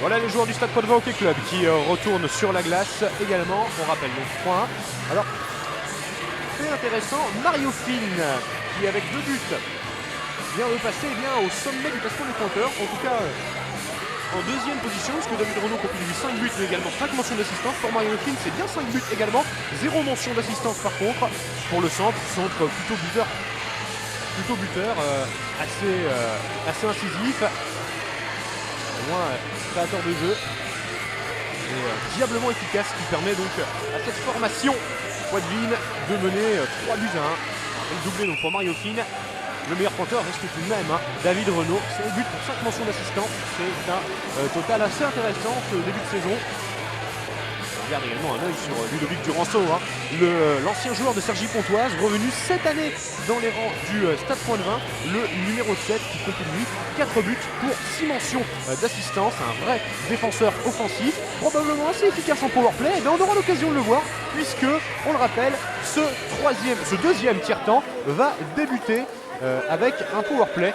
Voilà les joueurs du Stade Poitvin Hockey Club qui retournent sur la glace également. On rappelle donc 3-1. Alors, c'est intéressant, Mario Finn qui avec 2 buts vient de passer au sommet du classement des pointeurs. En tout cas, en deuxième position, parce que David Renaud compte lui 5 buts, mais également 5 mentions d'assistance. Pour Mario Finn, c'est bien 5 buts également. 0 mention d'assistance par contre. Pour le centre plutôt buteur, assez incisif. Au moins créateur de jeu. Et diablement efficace, qui permet donc à cette formation Poitvin de mener 3 buts à 1. Un doublé donc pour Mario Finn. Le meilleur pointeur reste tout de même David Renaud. 5 buts pour 5 mentions d'assistance. C'est un total assez intéressant ce début de saison. On regarde également un œil sur Ludovic Duranceau, l'ancien joueur de Cergy-Pontoise, revenu cette année dans les rangs du Stade Poitvin, le numéro 7 qui compte lui 4 buts pour 6 mentions d'assistance, un vrai défenseur offensif, probablement assez efficace en powerplay, et on aura l'occasion de le voir puisque, on le rappelle, ce deuxième tiers-temps va débuter avec un powerplay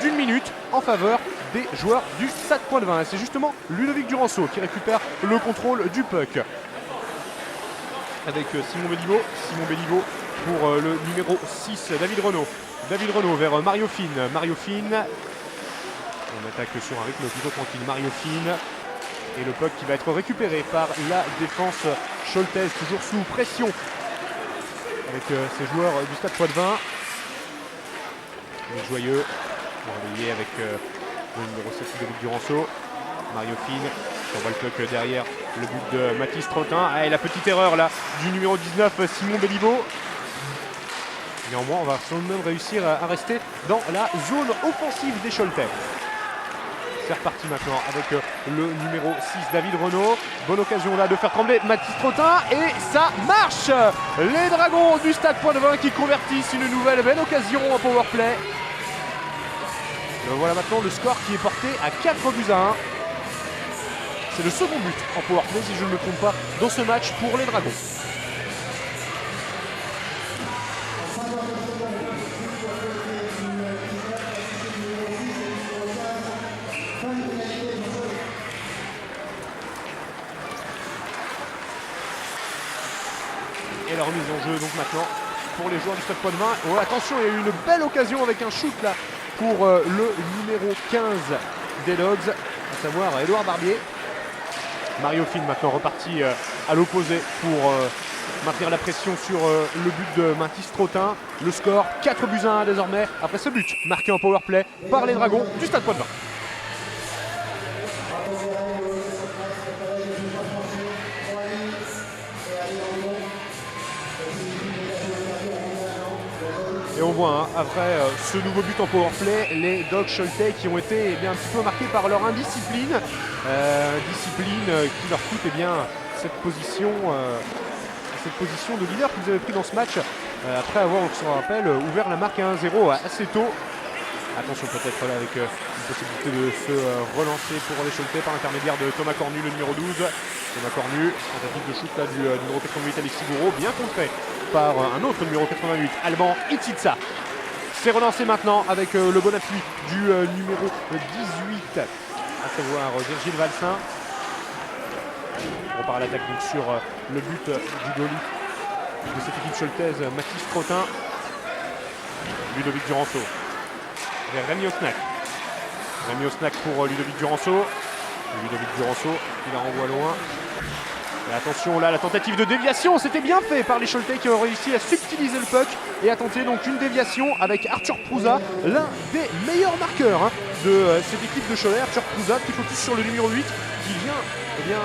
d'1 minute en faveur des joueurs du Stade Poitvin. C'est justement Ludovic Duranceau qui récupère le contrôle du puck. Avec Simon Béliveau pour le numéro 6, David Renaud. David Renaud vers Mario Finn. Mario Finn. On attaque sur un rythme plutôt tranquille. Mario Finn. Et le puck qui va être récupéré par la défense choltaise, toujours sous pression. Avec ces joueurs du Stade Poitvin. Il est joyeux. Réveillé avec le numéro 7 Ludovic Duranceau. Mario Finn qui envoie le puck derrière le but de Mathis Trottin. Et la petite erreur là du numéro 19 Simon Béliveau. Néanmoins on va sans même réussir à rester dans la zone offensive des Choletais. C'est reparti maintenant avec le numéro 6 David Renaud. Bonne occasion là de faire trembler Mathis Trottin et ça marche. Les Dragons du Stade Poitvin qui convertissent une nouvelle belle occasion en powerplay. Voilà maintenant le score qui est porté à 4 buts à 1. C'est le second but en powerplay si je ne me trompe pas dans ce match pour les Dragons. Et la remise en jeu donc maintenant pour les joueurs du Stade Poitvin. Oh, attention, il y a eu une belle occasion avec un shoot là pour le numéro 15 des Dogs, à savoir Édouard Barbier. Mario Finn maintenant reparti à l'opposé pour maintenir la pression sur le but de Mathis Trottin. Le score 4 buts à 1 désormais après ce but marqué en powerplay par les Dragons du Stade Poitvin. Et on voit après ce nouveau but en powerplay, les Dogs Choletais qui ont été un petit peu marqués par leur indiscipline. Discipline qui leur coûte cette position de leader qu'ils avaient pris dans ce match. Après avoir, on se rappelle, ouvert la marque à 1-0 assez tôt. Attention peut-être là avec une possibilité de se relancer pour les Choletais par l'intermédiaire de Thomas Cornu, le numéro 12. Thomas Cornu, tentative de shoot là du numéro 88 Alexis Gouraud, bien contré par un autre numéro 88, Alban Ititsa. C'est relancé maintenant avec le bon appui du numéro 18, à savoir Virgile Valsin. On repart à l'attaque donc sur le but du goalie de cette équipe choltaise, Mathis Trottin. Ludovic Duranceau vers Rémi Osnac. Rémi Osnac pour Ludovic Duranceau. Ludovic Duranceau qui la renvoie loin. Et attention là, la tentative de déviation, c'était bien fait par les Choletais qui ont réussi à subtiliser le puck et à tenter donc une déviation avec Arthur Prouza, l'un des meilleurs marqueurs de cette équipe de Cholet. Arthur Prouza qui focus sur le numéro 8 qui vient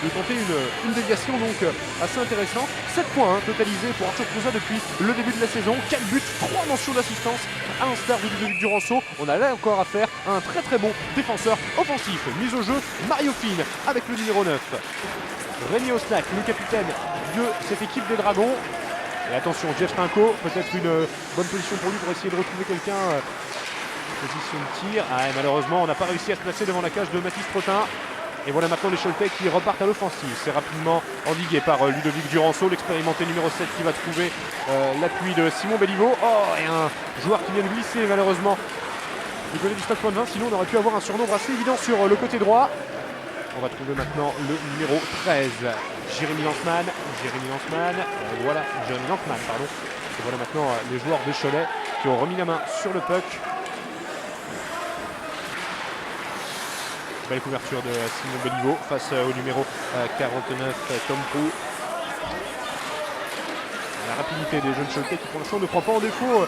de tenter une déviation donc assez intéressante. 7 points totalisés pour Arthur Prouza depuis le début de la saison. 4 buts, 3 mentions d'assistance à l'instar de Ludovic Duranceau. On a là encore affaire à un très très bon défenseur offensif. Mise au jeu, Mario Finn avec le numéro 9. Rémi Osnac, le capitaine de cette équipe des Dragons. Et attention, Jeff Stinko, peut-être une bonne position pour lui pour essayer de retrouver quelqu'un. Position de tir. Et malheureusement, on n'a pas réussi à se placer devant la cage de Mathis Trottin. Et voilà maintenant les Choletais qui repartent à l'offensive. C'est rapidement endigué par Ludovic Duranceau, l'expérimenté numéro 7 qui va trouver l'appui de Simon Béliveau. Oh, et un joueur qui vient de glisser malheureusement du côté du Stade Poitvin. Sinon on aurait pu avoir un surnombre assez évident sur le côté droit. On va trouver maintenant le numéro 13, Jérémy Lankman. Voilà, Jérémy Lankman, pardon. Et voilà maintenant les joueurs de Cholet qui ont remis la main sur le puck. Belle couverture de Simon Béliveau face au numéro 49, Tom Prou. La rapidité des jeunes Choletais qui pour l'instant ne prend pas en défaut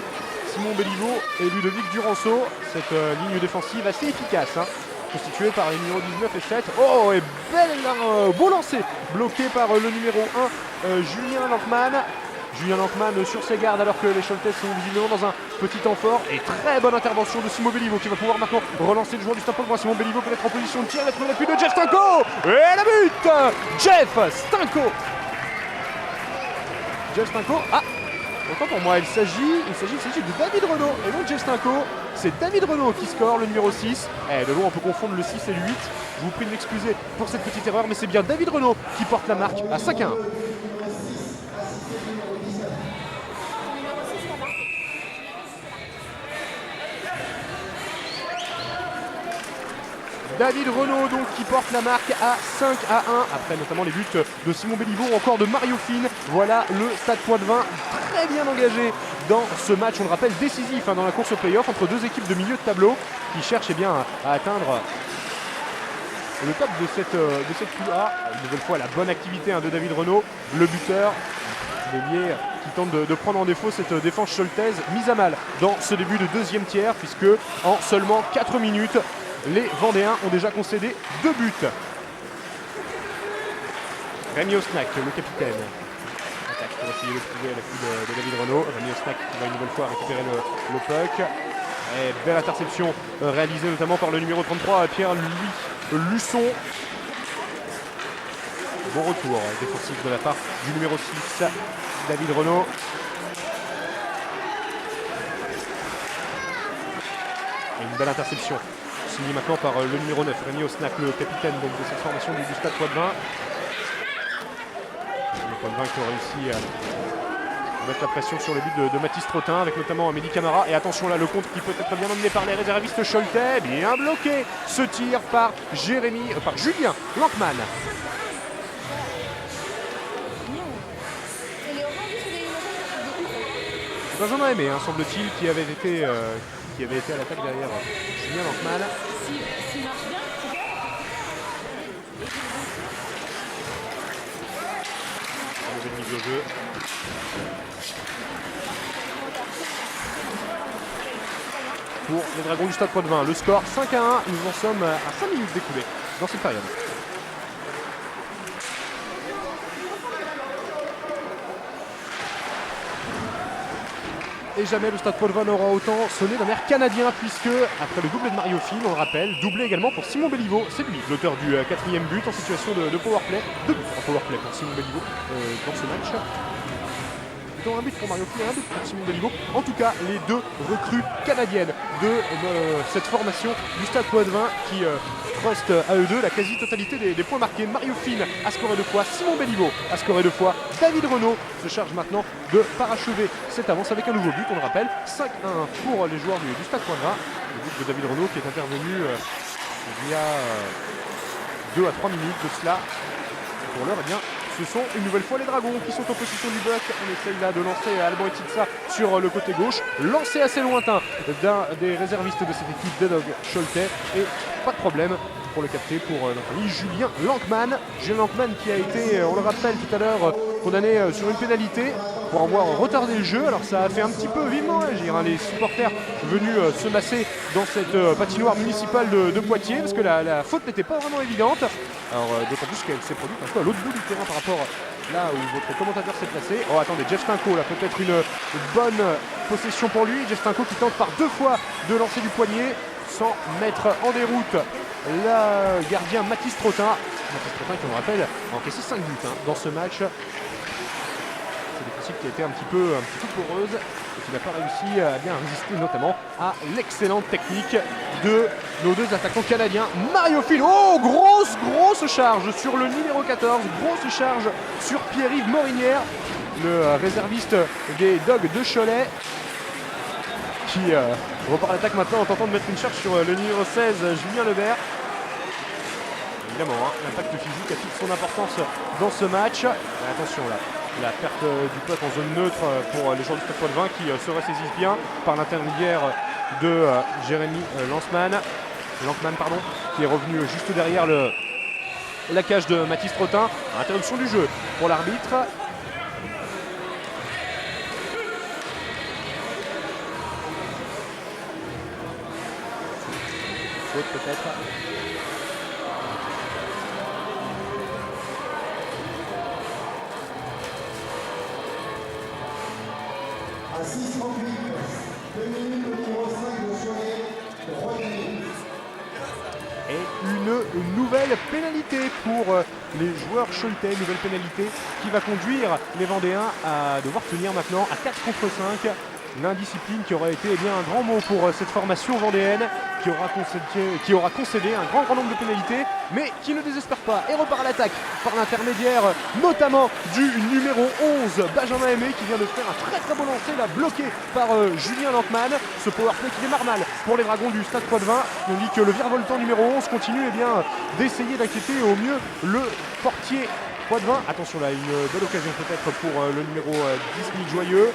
Simon Béliveau et Ludovic Duranceau. Cette ligne défensive assez efficace, hein, constituée par les numéros 19 et 7. Oh, et beau lancer bloqué par le numéro 1, Julien Lankman. Julien Lankman sur ses gardes alors que les Choletais sont visiblement dans un petit temps fort. Et très bonne intervention de Simon Béliveau qui va pouvoir maintenant relancer le joueur du Stade Poitvin. Simon Béliveau peut être en position de tir, il a trouvé l'appui de Jeff Stinko. Et la but, Jeff Stinko. Jeff Stinko, autant pour moi, il s'agit de David Renaud et non Jeff Stinko. C'est David Renaud qui score, le numéro 6. De loin, on peut confondre le 6 et le 8. Je vous prie de m'excuser pour cette petite erreur, mais c'est bien David Renaud qui porte la marque à 5-1. David Renaud donc qui porte la marque à 5-1 après notamment les buts de Simon Béliveau ou encore de Mario Fine. Voilà le Stade Poitvin très bien engagé dans ce match, on le rappelle, décisif dans la course au play-off entre deux équipes de milieu de tableau qui cherchent à atteindre le top de cette poule A. Une nouvelle fois la bonne activité de David Renaud, le buteur, l'ailier qui tente de prendre en défaut cette défense choletaise mise à mal dans ce début de deuxième tiers puisque en seulement 4 minutes, les Vendéens ont déjà concédé 2 buts. Rémi Osnac, le capitaine. Attaque pour essayer de trouver à l'appui de David Renaud. Rémi Osnac qui va une nouvelle fois récupérer le puck. Et belle interception réalisée notamment par le numéro 33, Pierre-Louis Luçon. Bon retour défensif de la part du numéro 6, David Renaud. Et une belle interception. Signé maintenant par le numéro 9, Rémi Osnac, le capitaine donc, de cette formation du Stade Poitvin. Le Poitvin qui a réussi à mettre la pression sur le but de Mathis Trottin avec notamment Mehdi Camara. Et attention là, le contre qui peut être bien emmené par les réservistes choletais. Bien bloqué ce tir par Julien Lankman. Benjamin Aimé, semble-t-il, qui avait été à l'attaque derrière Julien Lankman. S'il marche bien, Le niveau de jeu. Pour les Dragons du Stade Poitvin, le score 5-1, nous en sommes à 5 minutes d'écoulées dans cette période. Et jamais le Stade Poitvin n'aura autant sonné d'un air canadien puisque, après le doublé de Mario Fine, on le rappelle, doublé également pour Simon Béliveau, c'est lui l'auteur du 4e but en situation de powerplay. 2 buts en powerplay pour Simon Béliveau dans ce match. Plutôt un but pour Mario Fine et un but pour Simon Béliveau. En tout cas, les 2 recrues canadiennes de cette formation du Stade Poitvin qui reste à eux deux la quasi-totalité des points marqués. Mario Fine a scoré 2 fois, Simon Béliveau a scoré 2 fois, David Renaud se charge maintenant de parachever cette avance avec un nouveau but, on le rappelle, 5-1 pour les joueurs du Stade Poitvin. Le but de David Renaud qui est intervenu il y a 2 à 3 minutes de cela. Pour l'heure, ce sont une nouvelle fois les Dragons qui sont en position du buck. On essaye là de lancer Alban Etitsa sur le côté gauche. Lancé assez lointain d'un des réservistes de cette équipe des Dogs Choletais. Et pas de problème pour le capter pour notre ami Julien Lankman. Julien Lankman qui a été, on le rappelle tout à l'heure, condamné sur une pénalité pour avoir retardé le jeu. Alors ça a fait un petit peu vivement agir les supporters venus se masser dans cette patinoire municipale de Poitiers parce que la faute n'était pas vraiment évidente. Alors d'autant plus qu'elle s'est produite un peu à l'autre bout du terrain par rapport là où votre commentateur s'est placé. Oh attendez, Jeff Stinko là, peut-être une bonne possession pour lui. Jeff Stinko qui tente par 2 fois de lancer du poignet sans mettre en déroute le gardien Mathis Trottin. Mathis Trottin qui, on le rappelle, a encaissé 5 buts dans ce match. C'est une défensive qui a été un petit peu poreuse et qui n'a pas réussi à bien résister notamment à l'excellente technique de nos 2 attaquants canadiens. Mario Fine, oh grosse charge sur le numéro 14, grosse charge sur Pierre-Yves Morinière, le réserviste des Dogs de Cholet, qui repart à l'attaque maintenant en tentant de mettre une charge sur le numéro 16, Julien Lebert. Évidemment, hein, l'impact physique a toute son importance dans ce match. Attention là, la perte du puck en zone neutre pour les joueurs du Stade Poitvin qui se ressaisissent bien par l'intermédiaire de Jérémy Lankman, qui est revenu juste derrière la cage de Mathis Trottin. Interruption du jeu pour l'arbitre. Faute peut-être. À 6:38, 2 minutes au numéro 5 de Cholet, Rodney. Et une nouvelle pénalité pour les joueurs choletais, nouvelle pénalité qui va conduire les Vendéens à devoir tenir maintenant à 4 contre 5. L'indiscipline qui aurait été bien un grand mot pour cette formation vendéenne qui aura concédé un grand nombre de pénalités, mais qui ne désespère pas et repart à l'attaque par l'intermédiaire notamment du numéro 11 Benjamin Aimé qui vient de faire un très beau lancer là, bloqué par Julien Lankman. Ce powerplay qui démarre mal pour les Dragons du Stade Poitvin. On dit que le virevoltant numéro 11 continue d'essayer d'inquiéter au mieux le portier Poitvin. Attention là, une belle occasion peut-être pour le numéro 10 Nick Joyeux.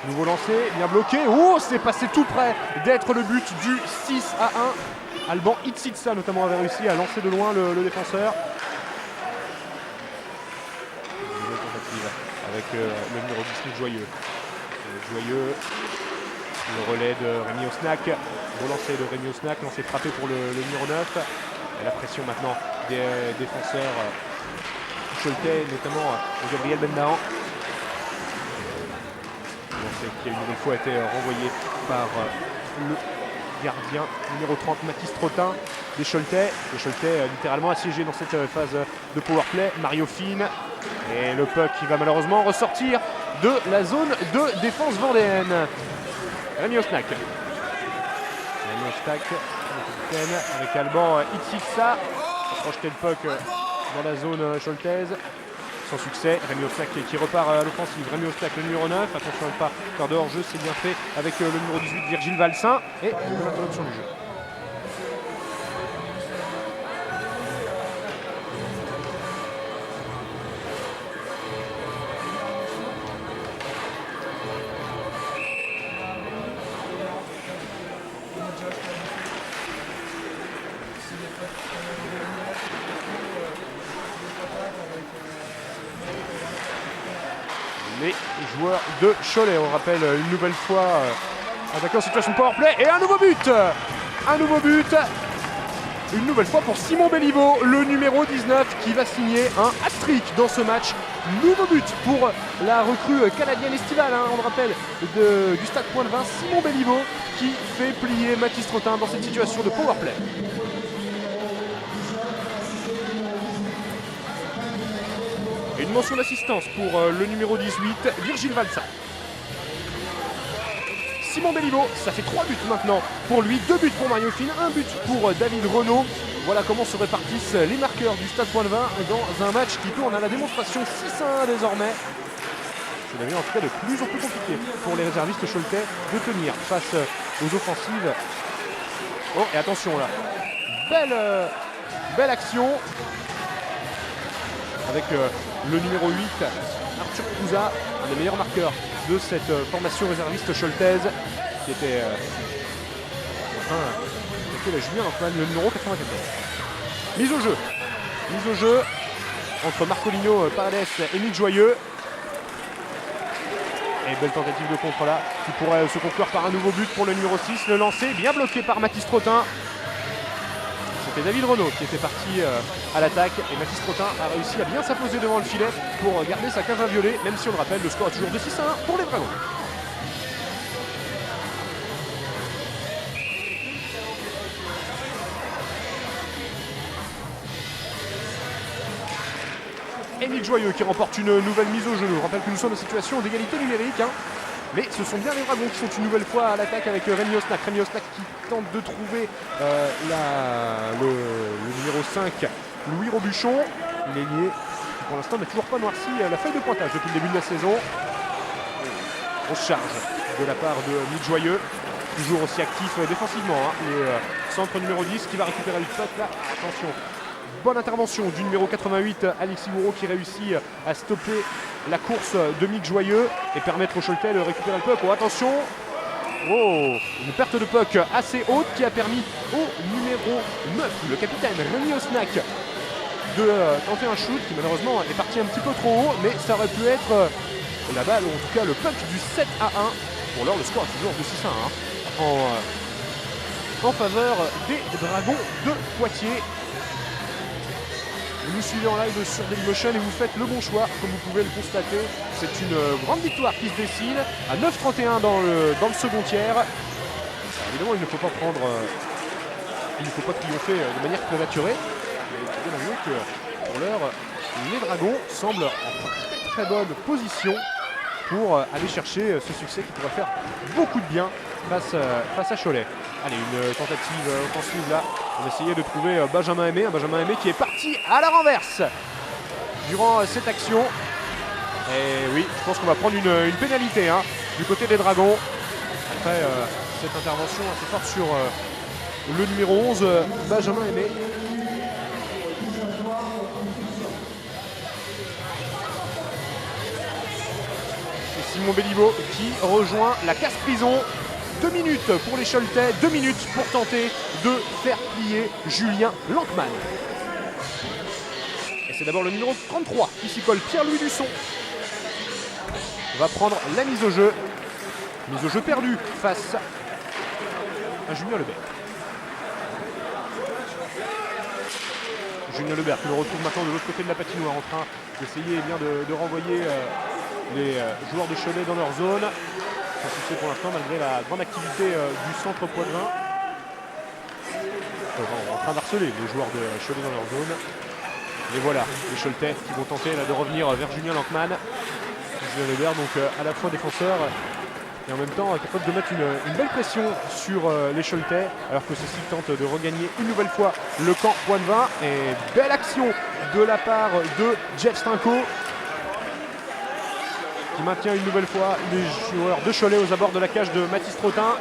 Nouveau lancé, bien bloqué. Oh, c'est passé tout près d'être le but du 6-1. Alban Itsitsa notamment avait réussi à lancer de loin le défenseur. Une nouvelle tentative avec le numéro 10 Nick Joyeux. Joyeux, le relais de Rémi Osnac. Relancé de Rémi Osnac, lancé frappé pour le numéro 9. Et la pression maintenant des défenseurs choletais, notamment Gabriel Bendahan. Qui a une nouvelle fois été renvoyé par le gardien numéro 30 Mathis Trottin des Choletais. Les Choletais littéralement assiégés dans cette phase de powerplay. Mario Fine et le puck qui va malheureusement ressortir de la zone de défense vendéenne. Rémi Osnac. Rémi Osnac avec Alban Itsitsa. Projeter le puck dans la zone choletaise. Sans succès, Rémi Osnac qui repart à l'offensive. Rémi Osnac, le numéro 9, attention à ne pas faire de hors-jeu, c'est bien fait avec le numéro 18, Virgile Valsin, et l'interruption du jeu. Les joueurs de Cholet, on rappelle une nouvelle fois attaqué en situation de powerplay et un nouveau but. Une nouvelle fois pour Simon Béliveau, le numéro 19 qui va signer un hat-trick dans ce match. Nouveau but pour la recrue canadienne estivale, on le rappelle, du Stade Poitvin, Simon Béliveau qui fait plier Mathis Trottin dans cette situation de powerplay. Une mention d'assistance pour le numéro 18, Virgile Valsin. Simon Béliveau, ça fait 3 buts maintenant pour lui, 2 buts pour Mario Fine, 1 but pour David Renaud. Voilà comment se répartissent les marqueurs du Stade Poitvin dans un match qui tourne à la démonstration 6-1 désormais. C'est devenu en tout cas de plus en plus compliqué pour les réservistes choletais de tenir face aux offensives. Oh, et attention là, belle action avec le numéro 8, Arthur Couza, un des meilleurs marqueurs de cette formation réserviste choletaise, qui était la Julien Lankman, le numéro 94. Mise au jeu entre Marcolino Paredes et Nick Joyeux. Et belle tentative de contre là, qui pourrait se conclure par un nouveau but pour le numéro 6. Le lancer, bien bloqué par Mathis Trottin. C'était David Renaud qui était parti à l'attaque et Mathis Trottin a réussi à bien s'imposer devant le filet pour garder sa cage inviolée, même si on le rappelle, le score est toujours de 6-1 pour les Dragons. Émile Joyeux qui remporte une nouvelle mise au jeu. Je rappelle que nous sommes en situation d'égalité numérique. Mais ce sont bien les Dragons qui sont une nouvelle fois à l'attaque avec Rémi Osnac. Rémi Osnac qui tente de trouver le numéro 5, Louis Robuchon. L'ailier qui pour l'instant n'a toujours pas noirci la feuille de pointage depuis le début de la saison. Grosse charge de la part de Nick Joyeux. Toujours aussi actif défensivement. Le centre numéro 10 qui va récupérer le puck là. Attention. bonne intervention du numéro 88, Alexis Gouraud, qui réussit à stopper la course de Mick Joyeux et permettre au Choletais de récupérer le puck. Oh, attention! Oh, une perte de puck assez haute qui a permis au numéro 9, le capitaine Rémi Osnac, de tenter un shoot qui malheureusement est parti un petit peu trop haut, mais ça aurait pu être la balle, ou en tout cas le puck du 7-1. Pour l'heure, le score est toujours de 6-1 en faveur des Dragons de Poitiers. Vous nous suivez en live sur Dailymotion et vous faites le bon choix, comme vous pouvez le constater. C'est une grande victoire qui se dessine à 9-31 dans le second tiers. Alors évidemment, il ne faut pas triompher de manière prématurée. Mais il faut bien avouer que pour l'heure, les Dragons semblent en très bonne position pour aller chercher ce succès qui pourrait faire beaucoup de bien face à Cholet. Allez, une tentative offensive là. On va essayer de trouver Benjamin Aimé. Un Benjamin Aimé qui est parti à la renverse durant cette action. Et oui, je pense qu'on va prendre une pénalité du côté des Dragons. Après cette intervention assez forte sur le numéro 11, Benjamin Aimé. Et Simon Béliveau qui rejoint la casse-prison. 2 minutes pour les Choletais, 2 minutes pour tenter de faire plier Julien Lankman. Et c'est d'abord le numéro 33 qui s'y colle, Pierre-Louis Dusson. On va prendre la mise au jeu. Mise au jeu perdue face à Julien Lebert. Julien Lebert que l'on retrouve maintenant de l'autre côté de la patinoire en train d'essayer de renvoyer les joueurs de Cholet dans leur zone. Sans succès pour l'instant malgré la grande activité du centre Poitevin. En train d'harceler les joueurs de Cholet dans leur zone. Et voilà, les Choletais qui vont tenter là, de revenir vers Julien Lankman. Julien Lebert donc à la fois défenseur et en même temps capable de mettre une belle pression sur les Choletais, alors que ceux-ci tentent de regagner une nouvelle fois le camp Poitevin. Et belle action de la part de Jeff Stinko, qui maintient une nouvelle fois les joueurs de Cholet aux abords de la cage de Mathis Trottin.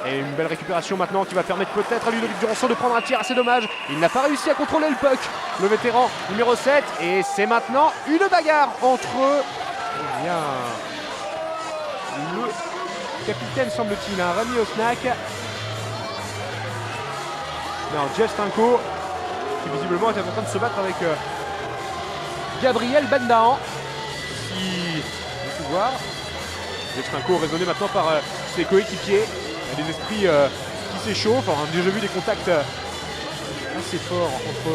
Et une belle récupération maintenant qui va permettre peut-être à Ludovic Duranceau de prendre un tir assez dommage. Il n'a pas réussi à contrôler le puck, le vétéran numéro 7. Et c'est maintenant une bagarre entre le capitaine, semble-t-il, Rémi Osnac. Non, Jeff Stinko, qui visiblement était en train de se battre avec Gabriel Bendaan. Voir. Jeff Stinko raisonné maintenant par ses coéquipiers. Il y a des esprits qui s'échauffent. On a déjà vu des contacts assez forts entre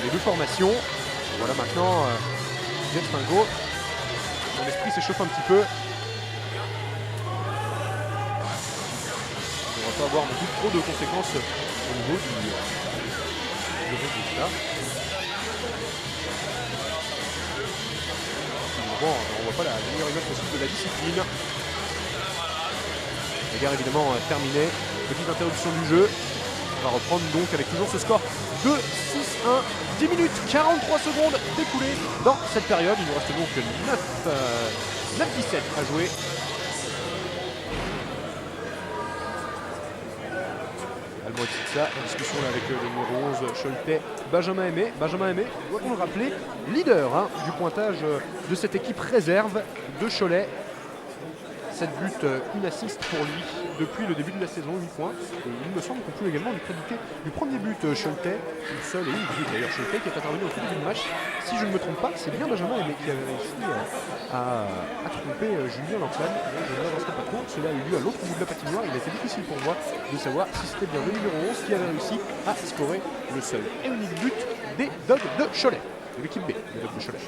les deux formations. Et voilà maintenant Jeff Stinko. Son esprit s'échauffe un petit peu. On ne va pas avoir non plus trop de conséquences au niveau du résultat. Bon, on voit pas la meilleure image possible de la discipline. La guerre évidemment terminée. Petite interruption du jeu. On va reprendre donc avec toujours ce score de 6-1. 10 minutes 43 secondes découlées dans cette période. Il nous reste donc 9-17 à jouer. La discussion là avec le numéro 11 Choletais, Benjamin Aimé. Benjamin Aimé, doit-on le rappeler, leader du pointage de cette équipe réserve de Cholet. 7 buts, une assist pour lui depuis le début de la saison, 8 points. Et il me semble qu'on peut également lui créditer du premier but Choletais, une seule et unique but d'ailleurs Choletais qui est intervenu au tout début du match. Si je ne me trompe pas, c'est bien Benjamin Aimé qui avait réussi à tromper Julien Lankman. Je ne l'avancerai pas trop, cela a eu lieu à l'autre bout de la patinoire. Il a été difficile pour moi de savoir si c'était bien le numéro 11 qui avait réussi à scorer le seul et unique but des Dogs de Cholet, de l'équipe B des Dogs de Cholet.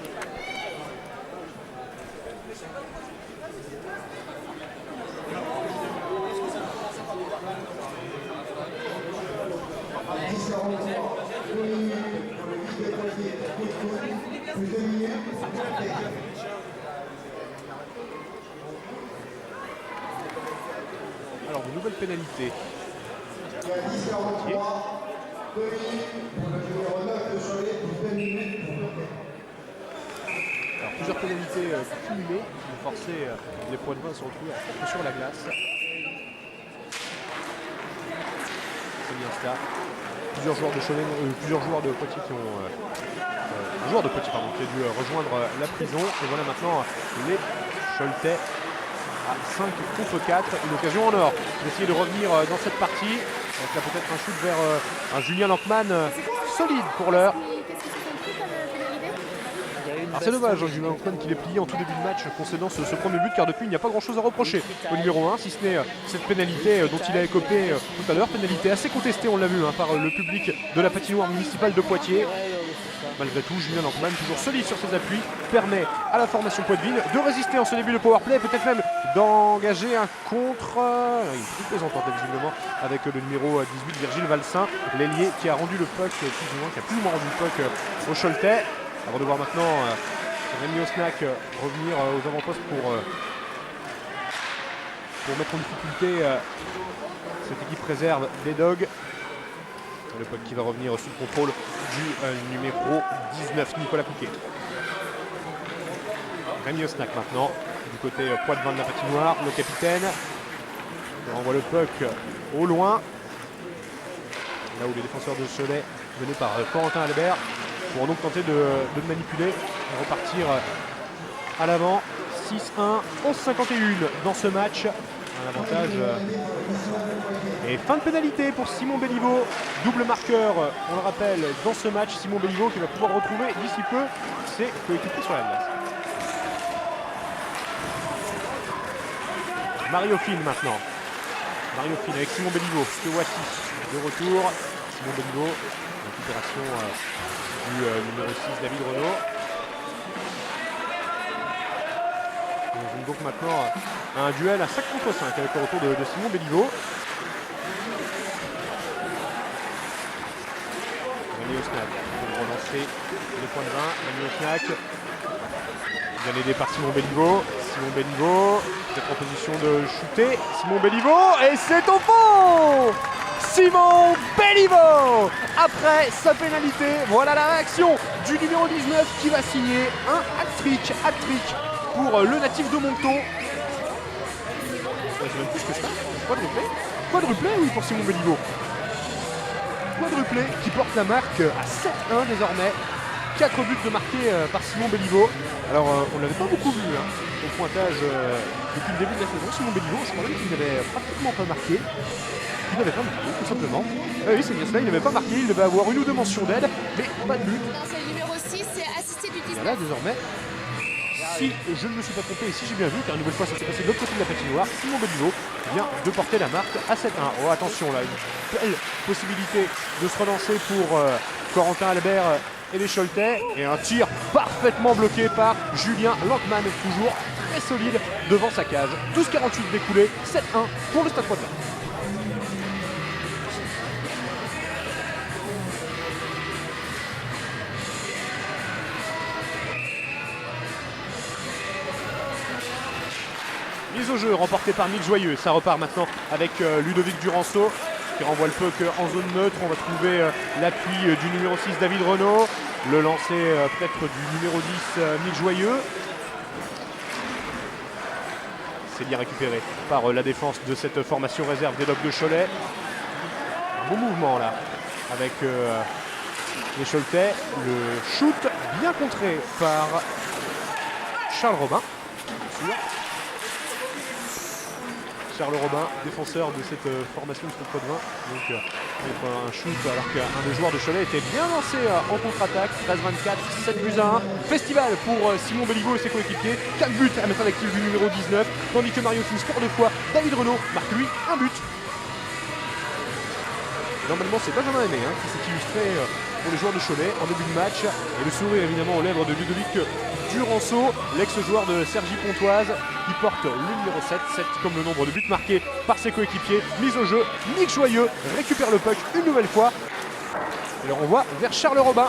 Alors, de nouvelles pénalités. Alors, plusieurs pénalités cumulées qui vont forcer les Poitevins à se retrouver sur la glace. C'est Iniesta. Plusieurs joueurs de Cholet, plusieurs joueurs de Poitiers qui ont un joueur de Poitiers pardon, qui a dû rejoindre la prison. Et voilà maintenant les Choletais à 5 contre 4. Une occasion en or d'essayer de revenir dans cette partie. Donc là peut-être un shoot vers un Julien Lankman solide pour l'heure. Alors c'est dommage, Julien Lankman qui l'est plié en tout début de match concédant ce premier but, car depuis il n'y a pas grand chose à reprocher au numéro 1, si ce n'est cette pénalité dont il a écopé tout à l'heure. Pénalité assez contestée, on l'a vu, par le public de la patinoire municipale de Poitiers. Malgré tout, Julien Lankman, toujours solide sur ses appuis, permet à la formation poitevine de résister en ce début de powerplay, peut-être même d'engager un contre. Une petite plaisantante visiblement avec le numéro 18, Virgile Valsin, l'ailier qui a rendu le puck, qui a plus ou moins rendu le puck au Choletais. Avant de voir maintenant Rémi Osnac revenir aux avant-postes pour mettre en difficulté cette équipe réserve des Dogs. Le puck qui va revenir sous le contrôle du numéro 19, Nicolas Couquet. Rémi Osnac maintenant, du côté Poitevin de la patinoire, le capitaine. Il renvoie le puck au loin. Là où les défenseurs de Cholet, menés par Corentin Albert, pourront donc tenter de manipuler et repartir à l'avant. 6-1, 11-51 dans ce match. Un avantage et fin de pénalité pour Simon Béliveau. Double marqueur, on le rappelle, dans ce match. Simon Béliveau qui va pouvoir retrouver d'ici peu ses coéquipiers sur la glace. Mario Fine maintenant. Mario Fine avec Simon Béliveau. Que voici de retour. Simon Béliveau, récupération du numéro 6 David Renaud. On joue donc maintenant un duel à 5 contre 5 avec le retour de Simon Béliveau. Rémi Osnac pour relancer les points de 20. Rémi Osnac, bien aidé par Simon Béliveau. Simon Béliveau, peut-être en position de shooter. Simon Béliveau, et c'est au fond! Simon Béliveau, après sa pénalité, voilà la réaction du numéro 19 qui va signer un hat-trick pour le natif de Monton. C'est même plus que ça, quadruplé oui pour Simon Béliveau. Quadruplé qui porte la marque à 7-1 désormais. 4 buts de marqués par Simon Béliveau. Alors on ne l'avait pas beaucoup vu au pointage depuis le début de la saison. Simon Béliveau, je crois même qu'il n'avait pratiquement pas marqué. Il n'avait pas marqué, tout simplement. Ah oui, c'est bien cela, il n'avait pas marqué, il devait avoir une ou deux mentions d'aide, mais pas de but. Non, c'est le numéro 6, c'est assisté du 19. Voilà, désormais, si je ne me suis pas trompé et si j'ai bien vu, car une nouvelle fois ça s'est passé de l'autre côté de la patinoire, Simon Béliveau vient de porter la marque à 7-1. Oh attention là, une belle possibilité de se relancer pour Corentin Albert et les Choletais. Et un tir parfaitement bloqué par Julien Lankman, toujours très solide devant sa cage. 12-48 découlé, 7-1 pour le Stade Poitevin. Mise au jeu remportée par Mick Joyeux. Ça repart maintenant avec Ludovic Duranceau qui renvoie le puck en zone neutre. On va trouver l'appui du numéro 6 David Renaud. Le lancer peut-être du numéro 10 Mick Joyeux. C'est bien récupéré par la défense de cette formation réserve des Dogs de Cholet. Un beau mouvement là avec les Choletais. Le shoot bien contré par Charles Robin. Bien sûr. Charles Robin, défenseur de cette formation de Stade Poitevin. Donc un shoot alors qu'un des joueurs de Cholet était bien lancé en contre-attaque. 13-24, 7 buts à 1. Festival pour Simon Béliveau et ses coéquipiers. 4 buts à mettre à l'actif du numéro 19. Tandis que Mario Fine score 2 fois. David Renaud marque lui un but. Normalement c'est Benjamin Aimé qui s'est illustré pour les joueurs de Cholet en début de match. Et le sourire évidemment aux lèvres de Ludovic Duranceau, l'ex-joueur de Cergy Pontoise, qui porte le numéro 7 comme le nombre de buts marqués par ses coéquipiers. Mise au jeu, Mick Joyeux récupère le puck une nouvelle fois. Et le renvoie vers Charles Robin.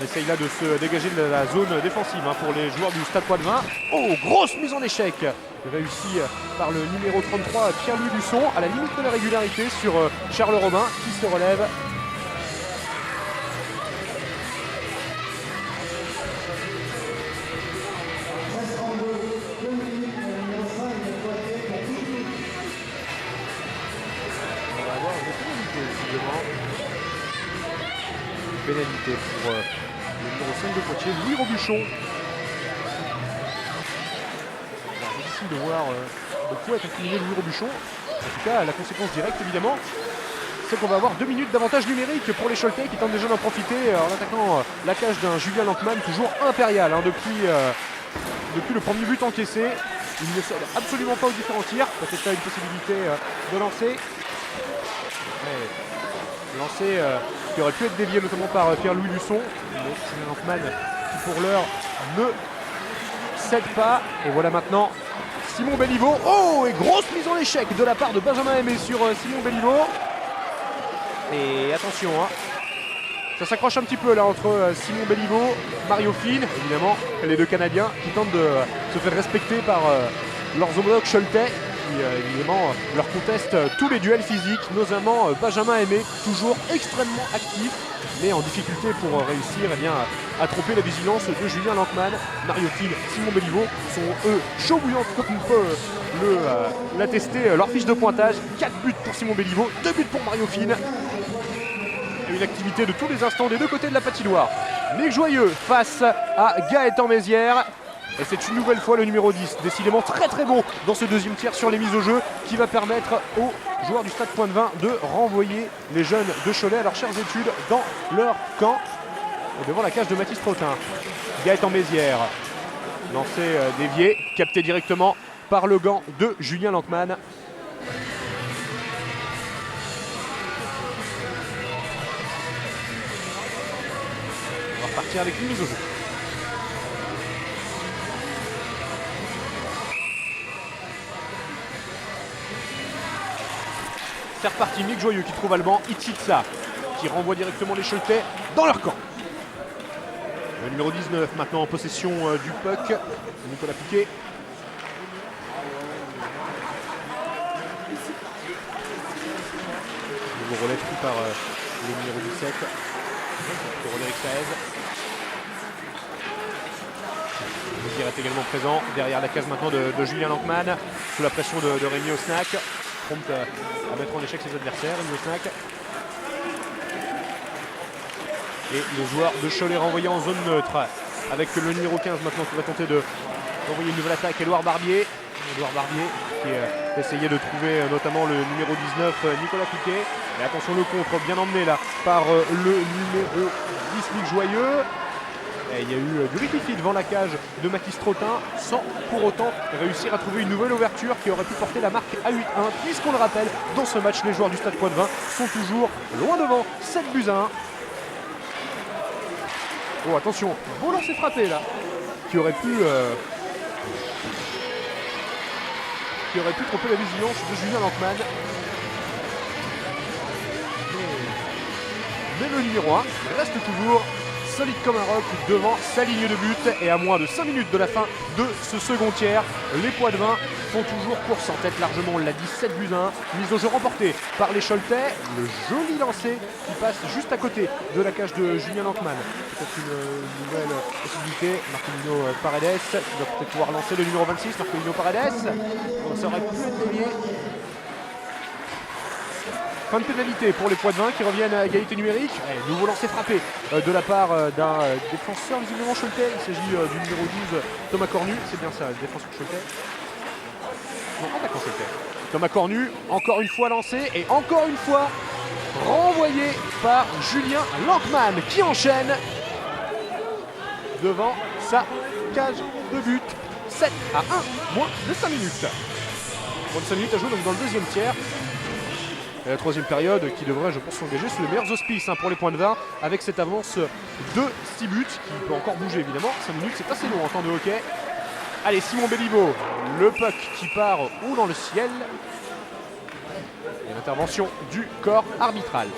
On essaye là de se dégager de la zone défensive pour les joueurs du Stade Poitevin. Oh, grosse mise en échec réussie par le numéro 33 Pierre-Louis Dusson, à la limite de la régularité sur Charles Robin qui se relève. pénalité pour le numéro 5 de Poitiers, Louis Robuchon. Alors, difficile de voir de quoi être incriminé Louis Robuchon. En tout cas, la conséquence directe, évidemment, c'est qu'on va avoir 2 minutes d'avantage numérique pour les Choletais qui tentent déjà d'en profiter en attaquant la cage d'un Julien Lankman, toujours impérial hein, depuis le premier but encaissé. Il ne cède absolument pas aux différents tirs. Peut-être pas une possibilité de lancer. Lancer qui aurait pu être dévié notamment par Pierre-Louis Luçon. Mais Julien Lankman qui pour l'heure ne cède pas. Et voilà maintenant Simon Béliveau. Oh, et grosse mise en échec de la part de Benjamin Aimé sur Simon Béliveau. Et attention, hein, ça s'accroche un petit peu là entre Simon Béliveau, Mario Fine, évidemment, les deux Canadiens qui tentent de se faire respecter par leurs homologues choletais qui évidemment leur contestent tous les duels physiques, notamment Benjamin Aimé, toujours extrêmement actif, mais en difficulté pour réussir à tromper la vigilance de Julien Lankman. Mario Fine, Simon Béliveau sont eux chauds bouillants comme on peut l'attester leur fiche de pointage. 4 buts pour Simon Béliveau, 2 buts pour Mario Fine. Une activité de tous les instants des deux côtés de la patinoire. Nick Joyeux face à Gaëtan Mézières. Et c'est une nouvelle fois le numéro 10, décidément très très bon dans ce deuxième tiers sur les mises au jeu, qui va permettre aux joueurs du Stade Pointe-de-Vin de renvoyer les jeunes de Cholet à leurs chères études dans leur camp. Et devant la cage de Mathis Trottin. Gaëtan Mézières, lancé dévié, capté directement par le gant de Julien Lankman. On va repartir avec une mise au jeu. C'est reparti, Mick Joyeux qui trouve Alban, Itsitsa qui renvoie directement les Choletais dans leur camp. Le numéro 19 maintenant en possession du puck, Nicolas Piquet. Nouveau relais pris par le numéro 17, le Roderick Saez. Mézières est également présent derrière la case maintenant de Julien Lankman, sous la pression de Rémi Osnac, prompt à mettre en échec ses adversaires. Rémi Osnac. Et les joueurs de Cholet renvoyés en zone neutre, avec le numéro 15 maintenant qui va tenter d'envoyer une nouvelle attaque, Édouard Barbier. Édouard Barbier qui essayait de trouver notamment le numéro 19, Nicolas Piquet. Et attention, le contre bien emmené là par le numéro 10, Nick Joyeux. Et il y a eu du ripifi devant la cage de Mathis Trottin, sans pour autant réussir à trouver une nouvelle ouverture qui aurait pu porter la marque à 8-1, puisqu'on le rappelle, dans ce match, les joueurs du Stade Pointe-de-Vin sont toujours loin devant, 7 buts à 1. Oh attention, beau lancer frappé là, qui aurait pu tromper la vigilance de Julien Lankman. Mais le numéro 1 reste toujours solide comme un roc devant sa ligne de but. Et à moins de 5 minutes de la fin de ce second tiers, les Poitevins font toujours course en tête largement, on l'a dit, 7 buts à 1. Mise au jeu remportée par les Choletais. Le joli lancer qui passe juste à côté de la cage de Julien Lankman. Peut-être une nouvelle possibilité. Marcolino Paredes qui va peut-être pouvoir lancer le numéro 26. Marcolino Paredes. Ça aurait pu être dévié. Fin de pénalité pour les Poitevins qui reviennent à égalité numérique. Et nouveau lancer frappé de la part d'un défenseur visiblement choletais. Il s'agit du numéro 12, Thomas Cornu. C'est bien ça, le défenseur choletais. Non, attaquant choletais. Thomas Cornu, encore une fois lancé et encore une fois renvoyé par Julien Lankman qui enchaîne devant sa cage de but. 7 à 1, moins de 5 minutes. Moins de 5 minutes à jouer donc dans le deuxième tiers. Et la troisième période qui devrait, je pense, s'engager sous les meilleurs auspices pour les Poitevins avec cette avance de 6 buts qui peut encore bouger évidemment. 5 minutes, c'est assez long en temps de hockey. Allez, Simon Béliveau, le puck qui part haut dans le ciel. Et l'intervention du corps arbitral.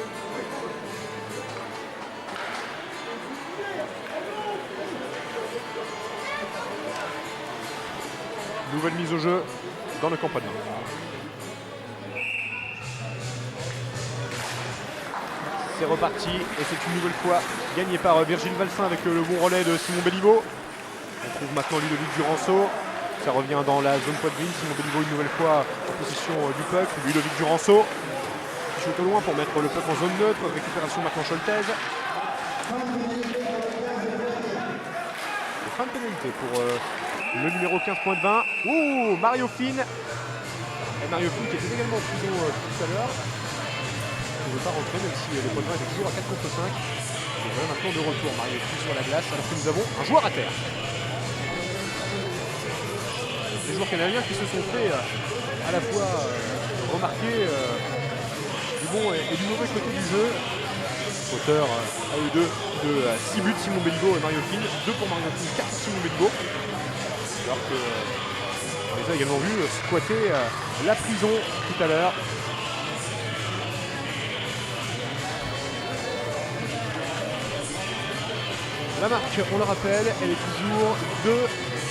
Nouvelle mise au jeu dans le camp poitevin. C'est reparti et c'est une nouvelle fois gagné par Virgile Valsin avec le bon relais de Simon Béliveau. On trouve maintenant Ludovic Duranceau. Ça revient dans la zone poitevine. Simon Béliveau une nouvelle fois en position du puck. Ludovic Duranceau qui shoot au loin pour mettre le puck en zone neutre. Récupération maintenant choletaise. Fin de pénalité pour le numéro 15, point de 20. Ouh, Mario Finn. Et Mario Finn qui était également en prison tout à l'heure. Il ne veut pas rentrer même si les points de 20 étaient toujours à 4 contre 5. Et voilà maintenant de retour Mario Finn sur la glace alors que nous avons un joueur à terre. Les joueurs canadiens qui se sont fait à la fois remarquer du bon et du mauvais côté du jeu. Auteur à eux deux de 6 buts, Simon Béliveau et Mario Finn. 2 pour Mario Finn, 4 pour Simon Béliveau. Alors que on les a également vus squatter la prison tout à l'heure. La marque, on le rappelle, elle est toujours de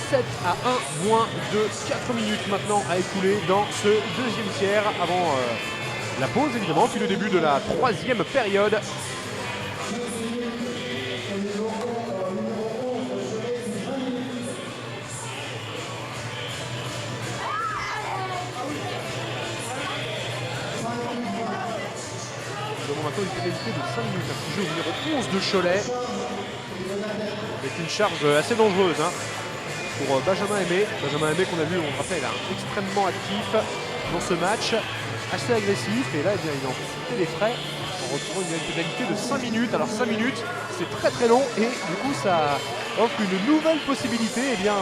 7 à 1, moins de 4 minutes maintenant à écouler dans ce deuxième tiers avant la pause évidemment, puis le début de la troisième période. Nous avons maintenant une pénalité de 5 minutes, un petit jeu au numéro 11 de Cholet. Avec une charge assez dangereuse pour Benjamin Aimé. Benjamin Aimé qu'on a vu, on le rappelle, extrêmement actif dans ce match, assez agressif. Et là, eh bien, il en fait les frais en retrouvant une pénalité de 5 minutes. Alors 5 minutes, c'est très très long et du coup ça offre une nouvelle possibilité eh bien,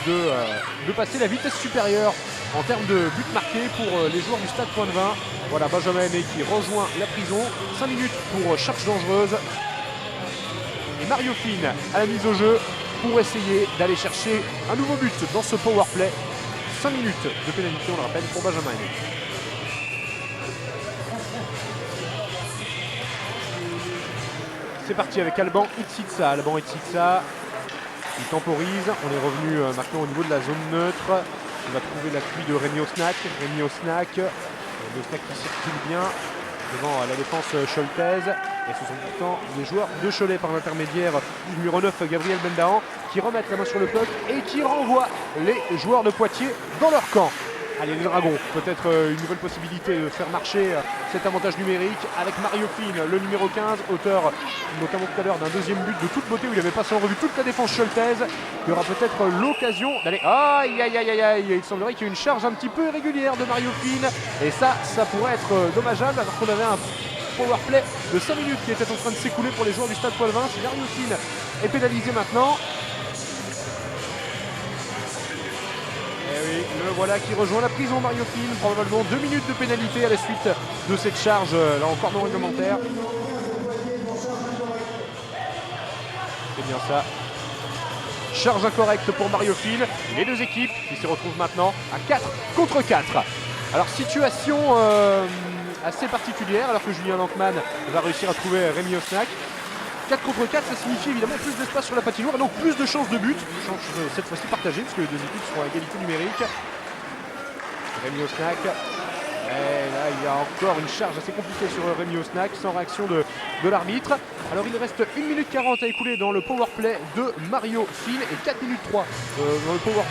de passer la vitesse supérieure en termes de buts marqués pour les joueurs du Stade Point de 20. Voilà Benjamin Aimé qui rejoint la prison. 5 minutes pour charge dangereuse. Et Mario Finn à la mise au jeu pour essayer d'aller chercher un nouveau but dans ce power play. 5 minutes de pénalité, on le rappelle, pour Benjamin Aimé. C'est parti avec Alban Itsitsa. Alban Itsitsa, il temporise. On est revenu maintenant au niveau de la zone neutre. On va trouver l'appui de Rémi Osnac. Rémi Osnac qui circule bien devant la défense choltaise. Et ce sont pourtant les joueurs de Cholet par l'intermédiaire du numéro 9 Gabriel Bendahan qui remettent la main sur le puck et qui renvoient les joueurs de Poitiers dans leur camp. Allez les Dragons, peut-être une nouvelle possibilité de faire marcher cet avantage numérique avec Mario Finn, le numéro 15, auteur notamment tout à l'heure d'un deuxième but de toute beauté où il avait passé en revue toute la défense choltaise. Il y aura peut-être l'occasion d'aller... Aïe aïe aïe aïe aïe. Il semblerait qu'il y ait une charge un petit peu irrégulière de Mario Finn et ça pourrait être dommageable alors qu'on avait un power play de 5 minutes qui était en train de s'écouler pour les joueurs du Stade Point de 20. Si Mario Finn est pénalisé maintenant. Et oui, le voilà qui rejoint la prison, Mario Finn. Probablement 2 minutes de pénalité à la suite de cette charge, là encore non réglementaire. C'est bien ça. Charge incorrecte pour Mario Finn. Les deux équipes qui se retrouvent maintenant à 4 contre 4. Alors situation assez particulière alors que Julien Lankman va réussir à trouver Rémi Osnac. 4 contre 4, ça signifie évidemment plus d'espace sur la patinoire et donc plus de chances de but. Chance cette fois-ci partagée puisque les deux équipes sont à égalité numérique. Rémi Osnac. Et là, il y a encore une charge assez compliquée sur Rémi Osnac sans réaction de l'arbitre. Alors il reste 1 minute 40 à écouler dans le power play de Mario Finn et 4 minutes 3 dans le power,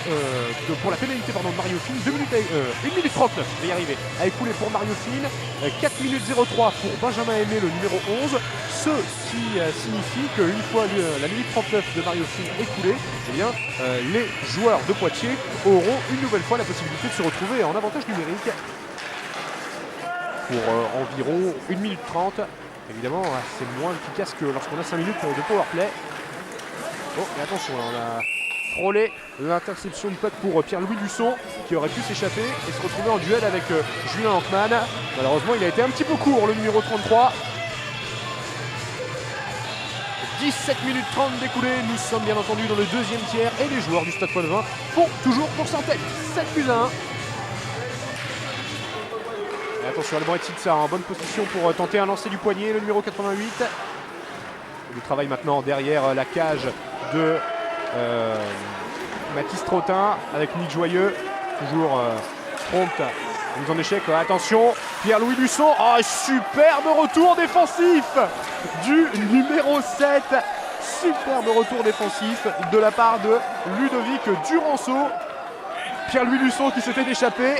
pour la pénalité de Mario Finn. 1 minute 39, je vais y arriver, à écouler pour Mario Finn. 4 minutes 03 pour Benjamin Aimé, le numéro 11. Ce qui signifie qu'une fois la minute 39 de Mario Finn écoulée, eh bien, les joueurs de Poitiers auront une nouvelle fois la possibilité de se retrouver en avantage numérique pour environ 1 minute 30. Évidemment, c'est moins efficace que lorsqu'on a 5 minutes de powerplay. Oh, et attention, là, on a frôlé l'interception de puck pour Pierre-Louis Dusson qui aurait pu s'échapper et se retrouver en duel avec Julien Lankman. Malheureusement, il a été un petit peu court, le numéro 33. 17 minutes 30 d'écoulé, nous sommes bien entendu dans le deuxième tiers et les joueurs du Stade Point de 20 font toujours course en tête. 7 buts à 1. Et attention, Alban Itsitsa en bonne position pour tenter un lancer du poignet, le numéro 88. Il travaille maintenant derrière la cage de Mathis Trottin avec Nick Joyeux, toujours prompt, mise en échec. Attention, Pierre-Louis Dusson, oh, superbe retour défensif du numéro 7. Superbe retour défensif de la part de Ludovic Duranceau. Pierre-Louis Luçon qui s'était échappé.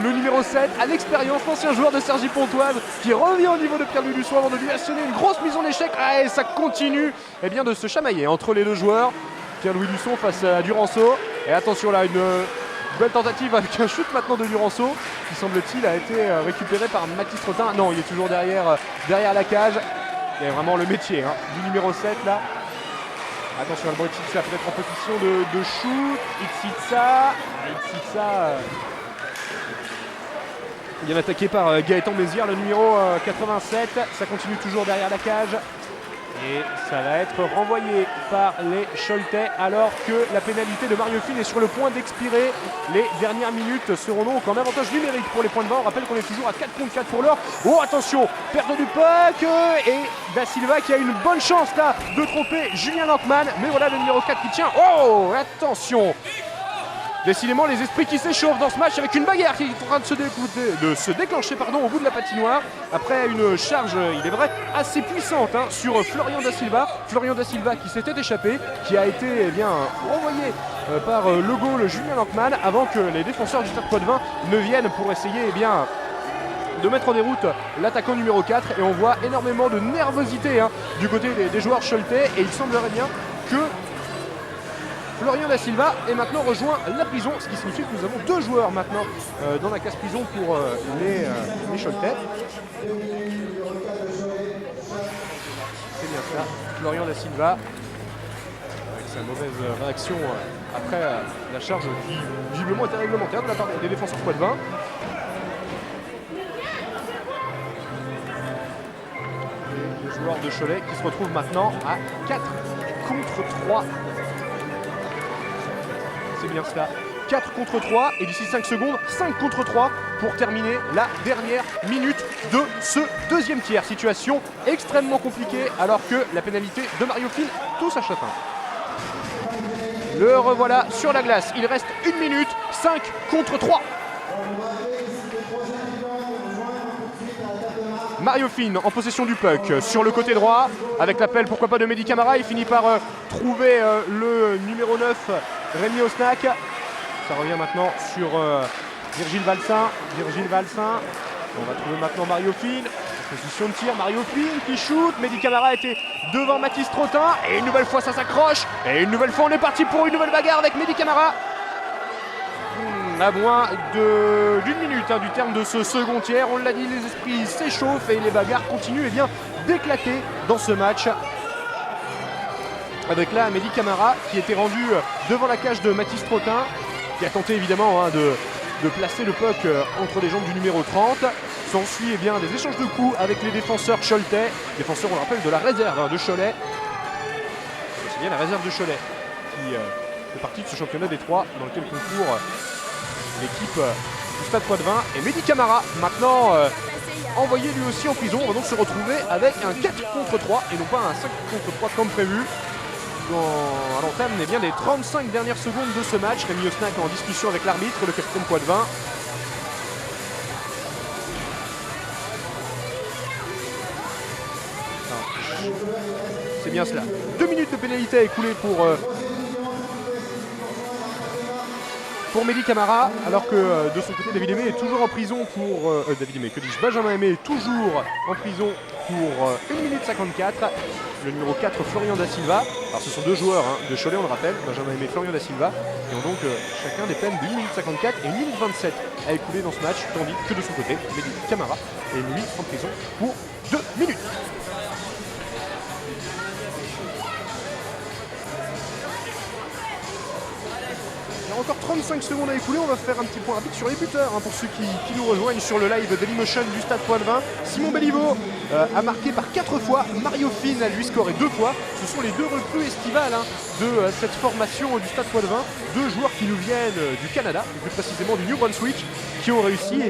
Le numéro 7 à l'expérience, l'ancien joueur de Cergy Pontoise qui revient au niveau de Pierre-Louis Luçon avant de lui asséner une grosse mise en échec. Et ça continue bien de se chamailler entre les deux joueurs. Pierre-Louis Luçon face à Duranceau. Et attention là, une belle tentative avec un shoot maintenant de Duranceau qui semble-t-il a été récupéré par Mathis Trottin. Non, il est toujours derrière la cage. Il y a vraiment le métier du numéro 7 là. Attention, Albrecht-Itza peut-être en position de shoot. Itza bien attaqué par Gaëtan Mézières, le numéro 87. Ça continue toujours derrière la cage. Et ça va être renvoyé par les Choletais alors que la pénalité de Mario Fine est sur le point d'expirer. Les dernières minutes seront donc en avantage numérique pour les points de vent. On rappelle qu'on est toujours à 4 contre 4 pour l'heure. Oh attention, perte du puck et Da Silva qui a une bonne chance là de tromper Julien Lankman. Mais voilà le numéro 4 qui tient. Oh attention. Décidément les esprits qui s'échauffent dans ce match avec une bagarre qui est en train de se déclencher au bout de la patinoire. Après une charge, il est vrai, assez puissante sur Florian Da Silva. Florian Da Silva qui s'était échappé, qui a été renvoyé par le goal Julien Lankman avant que les défenseurs du Stade Poitvin ne viennent pour essayer de mettre en déroute l'attaquant numéro 4. Et on voit énormément de nervosité du côté des joueurs choletais. Et il semblerait bien que Florian Da Silva est maintenant rejoint la prison, ce qui signifie que nous avons 2 joueurs maintenant dans la case prison pour les Choletais. C'est bien ça, Florian Da Silva avec sa mauvaise réaction après la charge qui visiblement était réglementaire de la part des défenseurs poitevins. Les joueurs de Cholet qui se retrouvent maintenant à 4 contre 3. C'est bien cela. 4 contre 3 et d'ici 5 secondes, 5 contre 3 pour terminer la dernière minute de ce deuxième tiers. Situation extrêmement compliquée alors que la pénalité de Mario Fine touche à chacun. Le revoilà sur la glace. Il reste 1 minute, 5 contre 3. Mario Fine en possession du puck sur le côté droit avec l'appel pourquoi pas de Mehdi Camara. Il finit par trouver le numéro 9 Rémi Osnac. Ça revient maintenant sur Virgile Valsin. On va trouver maintenant Mario Fine. Position de tir, Mario Fine qui shoot. Mehdi Camara était devant Mathis Trottin. Et une nouvelle fois ça s'accroche. Et une nouvelle fois on est parti pour une nouvelle bagarre avec Mehdi Camara. À moins d'une minute du terme de ce second tiers. On l'a dit, les esprits s'échauffent et les bagarres continuent d'éclater dans ce match. Avec là Mehdi Camara qui était rendu devant la cage de Mathis Trottin, qui a tenté évidemment de placer le puck entre les jambes du numéro 30. S'ensuit des échanges de coups avec les défenseurs choletais. Défenseurs, on le rappelle, de la réserve de Cholet. C'est bien la réserve de Cholet qui fait partie de ce championnat des 3 dans lequel concourt l'équipe du Stade Poitvin. Et Mehdi Camara maintenant envoyé lui aussi en prison. On va donc se retrouver avec un 4 contre 3 et non pas un 5 contre 3 comme prévu. À l'entame des 35 dernières secondes de ce match. Rémi Osnac en discussion avec l'arbitre, le capitaine Poitvin. C'est bien cela. 2 minutes de pénalité à écouler pour Mehdi Camara, alors que de son côté David Aimé est toujours en prison pour Benjamin Aimé est toujours en prison pour 1 minute 54. Le numéro 4 Florian Da Silva. Alors ce sont 2 joueurs de Cholet, on le rappelle, Benjamin Aimé et Florian Da Silva, et ont donc chacun des peines de 1 minute 54 et 1 minute 27 à écouler dans ce match, tandis que de son côté Mehdi Camara est mis en prison pour 2 minutes. Il y a encore 35 secondes à écouler, on va faire un petit point rapide sur les buteurs pour ceux qui nous rejoignent sur le live Dailymotion du Stade Poitvin. Simon Béliveau a marqué par 4 fois, Mario Fine a lui scoré 2 fois. Ce sont les 2 recrues estivales de cette formation du Stade Poitvin. 2 joueurs qui nous viennent du Canada, plus précisément du New Brunswick, qui ont réussi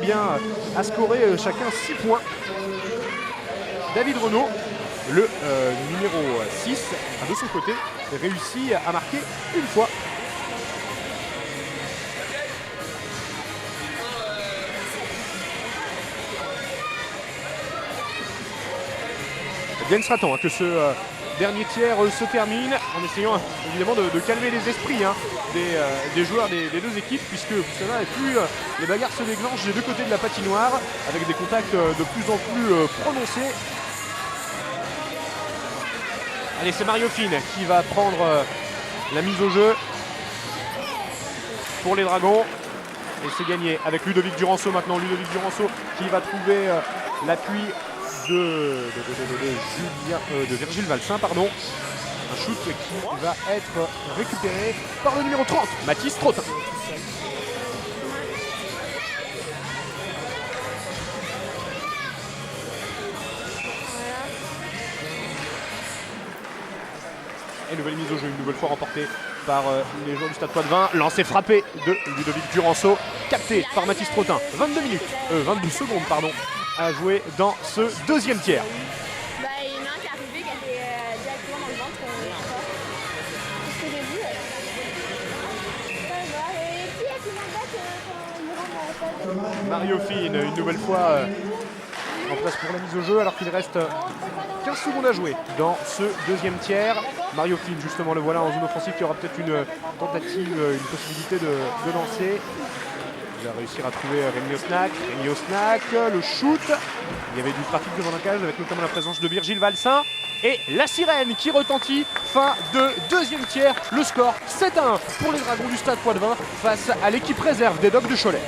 à scorer chacun 6 points. David Renaud, le numéro 6, de son côté, réussit à marquer une fois. Bien sera temps que ce dernier tiers se termine en essayant évidemment de calmer les esprits hein, des joueurs des deux équipes, puisque cela et plus les bagarres se déclenchent des deux côtés de la patinoire avec des contacts de plus en plus prononcés. Allez, c'est Mario Fine qui va prendre la mise au jeu pour les Dragons. Et c'est gagné avec Ludovic Duranceau maintenant. Ludovic Duranceau qui va trouver l'appui de Virgile Valsin, pardon. Un shoot qui va être récupéré par le numéro 30, Mathis Trottin. Et nouvelle mise au jeu, une nouvelle fois remportée par les joueurs du Stade Poitvin. Lancé frappé de Ludovic Duranceau, capté par Mathis Trottin. 22 secondes pardon, à jouer dans ce deuxième tiers. Bah, il y en a un qui est arrivé, qui a été directement dans le ventre. C'est ce que j'ai vu. Ça va. Et qui est-ce qui m'embête quand il me rend Mario Fine, une nouvelle fois en place pour la mise au jeu alors qu'il reste 15 secondes à jouer dans ce deuxième tiers. Mario Fine, justement, le voilà en zone offensive, qui aura peut-être une tentative, une possibilité de lancer. Il va réussir à trouver Rémi Osnac. Rémi Osnac, le shoot. Il y avait du trafic devant la cage avec notamment la présence de Virgile Valsin. Et la sirène qui retentit, fin de deuxième tiers. Le score 7-1 pour les Dragons du Stade Poitvin face à l'équipe réserve des Dogs de Cholet.